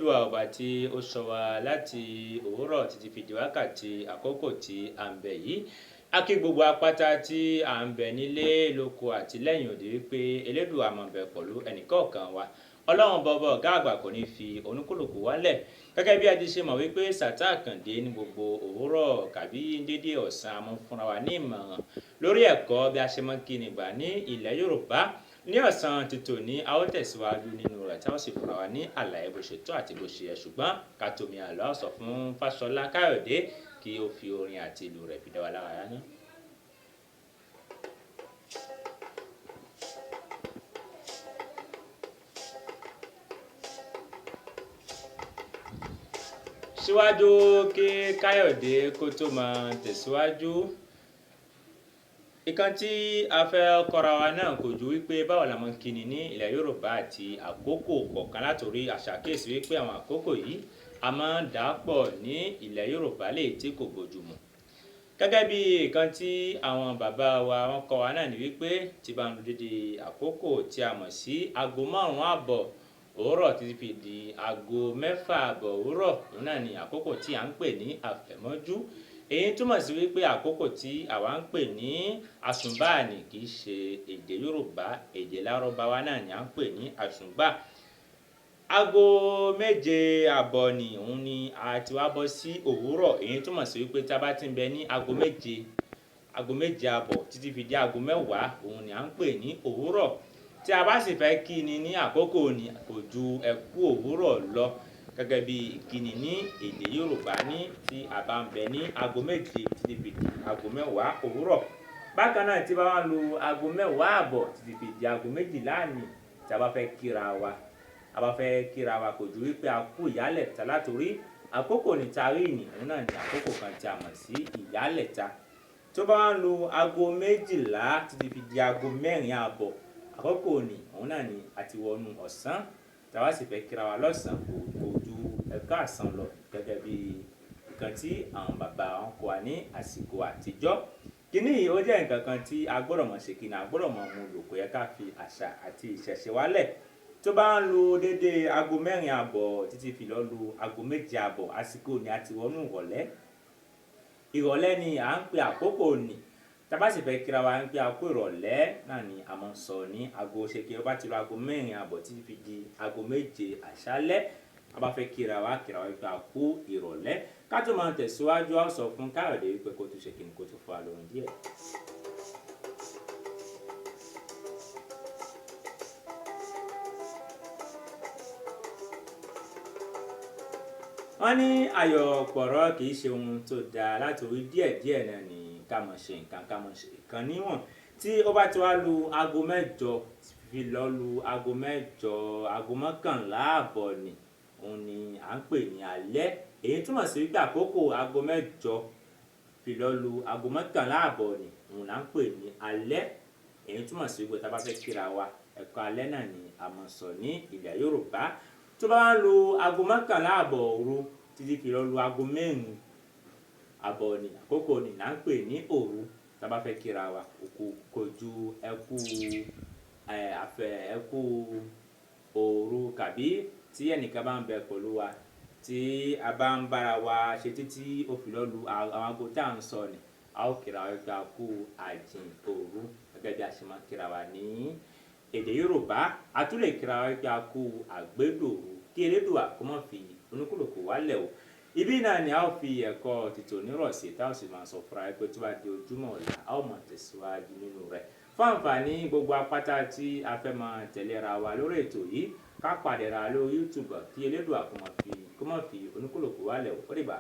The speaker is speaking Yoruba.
Elédùà ọba tí ó sọ wa láti òwúrọ̀ títí fi di wákàtí àkókò tí à ń bẹ yìí. A kí gbogbo apáta tí à ń bẹ nílé lóko àti lẹ́yìn òdì wípé Elédùà máa bẹ pẹ̀lú ẹnìkọ̀ọ̀kan wa. Ọlọ́run bọ̀bọ̀ ọ̀gá àgbà kò ní fi oníkúlùkù wálẹ̀. Gẹ́gẹ́ bí a ti ṣe mọ̀ wípé Sàtá Àkàndé ní gbogbo òwúrọ̀ kàbí dédé ọ̀sán a máa ń fúnra wa ní ìmọ̀ràn lórí ẹ̀kọ́ bí a ṣe máa ń kíni gbà ní ilẹ̀ Yorùbá. Ní ọ̀sán ti tòní a ó tẹ̀síwájú nínú rẹ̀ tí a ó sì fúnra wa ní àlàyé bó ṣe tó àti bó ṣe yẹ, ṣùgbọ́n ká tó mi àlọ́ sọ fún Fáṣọlá Káyọ̀dé kí ó fi orin àti ìlù rẹ̀ fi dá wa lára yá ná. Síwájú kí Káyọ̀dé kó tó máa tẹ̀síwájú, ìkan tí a fẹ́ kọ́ra wa náà kò ju wípé báwo la máa ń kíni ní ilẹ̀ Yorùbá àti àkókò kọ̀ọ̀kan látòrí àṣàkíyèsí wípé àwọn àkókò yìí a máa ń dà pọ̀ ní ilẹ̀ Yorùbá léyìí tí kò bójúmu. Gẹ́gẹ́ bí ìkan tí àwọn bàbá wa wọ́n kọ́ wa náà ni wípé tí bá ń lu dédé àkókò tí a mọ̀ sí aago 5:30 òwúrọ̀ títí fi di aago 6:00 òwúrọ̀, òun náà ni àkókò tí à ń pè ní àfẹ̀mọ́jú. Èyí túmọ̀ sí wípé àkókò tí àwa ń pè ní àsùnbà ni kì í ṣe èdè Yorùbá, èdè Lárúbáwá náà ni à ń pè ní àsùnbà. Aago 7:30 ni òun ni a ti wá bọ́ sí òwúrọ̀. Èyí túmọ̀ sí wípé tí a bá ti ń bẹ ní aago 7:30 títí fi di aago 10 òun ni à ń pè ní òwúrọ̀. Tí a bá sì fẹ́ kíni ní àkókò ni kò ju ẹ kú òwúrọ̀ lọ. Gẹ́gẹ́ bí ìkíni ní èdè Yorùbá ní tí a bá ń bẹ ní aago 7 títí fi di aago 10 òwúrọ̀. Bákan náà tí bá wá lu aago 10:30 títí fi di aago 12 ni tí a bá fẹ́ kíra wa. A bá fẹ́ kíra wa kò ju wípé a kú ìyálẹ̀ta látorí àkókò ní tarí ni òun náà ni àkókò kan tí a mọ̀ sí ìyálẹ̀ta. Tó bá wá lu aago 12 títí fi di aago 4:30 àkókò ni òun náà ni a ti wọnú ọ̀sán. Tí a bá sì fẹ́ kíra wa lọ́sàn kò ju ẹ káàsán lọ gẹ́gẹ́ bí nǹkan tí àwọn bàbá wọn kọ́ wa ní àsìkò àtijọ́. Kíní yìí ó jẹ́ nǹkan kan tí a gbọ́dọ̀ mọ̀ ṣe kíni, a gbọ́dọ̀ mọ̀ mú lò, kò yẹ ká fi àṣà àti ìṣẹ̀ṣe wálẹ̀. Tó bá ń lu dédé aago 4:30 títí fi lọ lu aago 7:30 àsìkò ni a ti wọnú ìrọ̀lẹ́. Ìrọ̀lẹ́ ni à ń pe àkókò ni. Tí a bá sì fẹ́ kíra wa ń pe àkókò ìrọ̀lẹ́ náà ni a máa ń sọ ní aago ṣe kí ó bá ti lu aago 4:30 títí fi di aago 7 àṣálẹ́. A bá fẹ́ kíra wa wípé a kú ìrọ̀lẹ́. Ká tó máa tẹ̀síwájú a sọ fún Káyọ̀dé wípé kó tún ṣe kíni kó tún fún wa lórin díẹ̀. Wọ́n ní ayọ̀ pọ̀rọ̀ kì í ṣe ohun tó dáa látorí díẹ̀díẹ̀ náà ni ká mọ̀ ṣe nǹkan, ká mọ̀ ṣe nǹkan níwọ̀n. Tí ó bá ti wá lu aago 8 fi lọ lu aago 9, aago 11:30 ni òun ni à ń pè ní alẹ́. Èyí túmọ̀ sí wípé àkókò aago 8 fi lọ lu aago 11:30 ni òun là ń pè ní alẹ́. Èyí túmọ̀ sí wípé tí a bá fẹ́ kíra wa ẹ̀kọ́ alẹ́ náà ni a máa sọ ní ilẹ̀ Yorùbá. Tó bá ń lu aago 11:30 òru títí fi lọ lu aago 4:30 ni àkókò ni là ń pè ní òru. Tí a bá fẹ́ kíra wa kò ju ẹ kú òru kàbí tí ẹnìkan bá ń bẹ pẹ̀lú wa tí a bá ń bára wa ṣe títí ó fi lọ lu àwọn aago tí à ń sọ ni a ó kíra wa wípé a kú àjìn òru gẹ́gẹ́ bí a ṣe máa kíra wa ní èdè Yorùbá. A tún lè kíra wa wípé a kú àgbédòru kí Elédùà kó má fi oníkúlùkù wálẹ̀ o. Ibi náà ni a ó fi ẹ̀kọ́ títò nírọ̀sí tá a sì máa sọ fúnra pé tó bá di ojúmọ́ ọ̀la a ó máa tẹ̀síwájú nínú rẹ̀. Fún àǹfààní gbogbo apáta tí a fẹ́ máa tẹ̀léra wa lórí ètò yìí, ká pàdé ra lórí YouTube kí Elédùà kó má fi oníkúlùkù wálẹ̀ o. Ó dìgbà.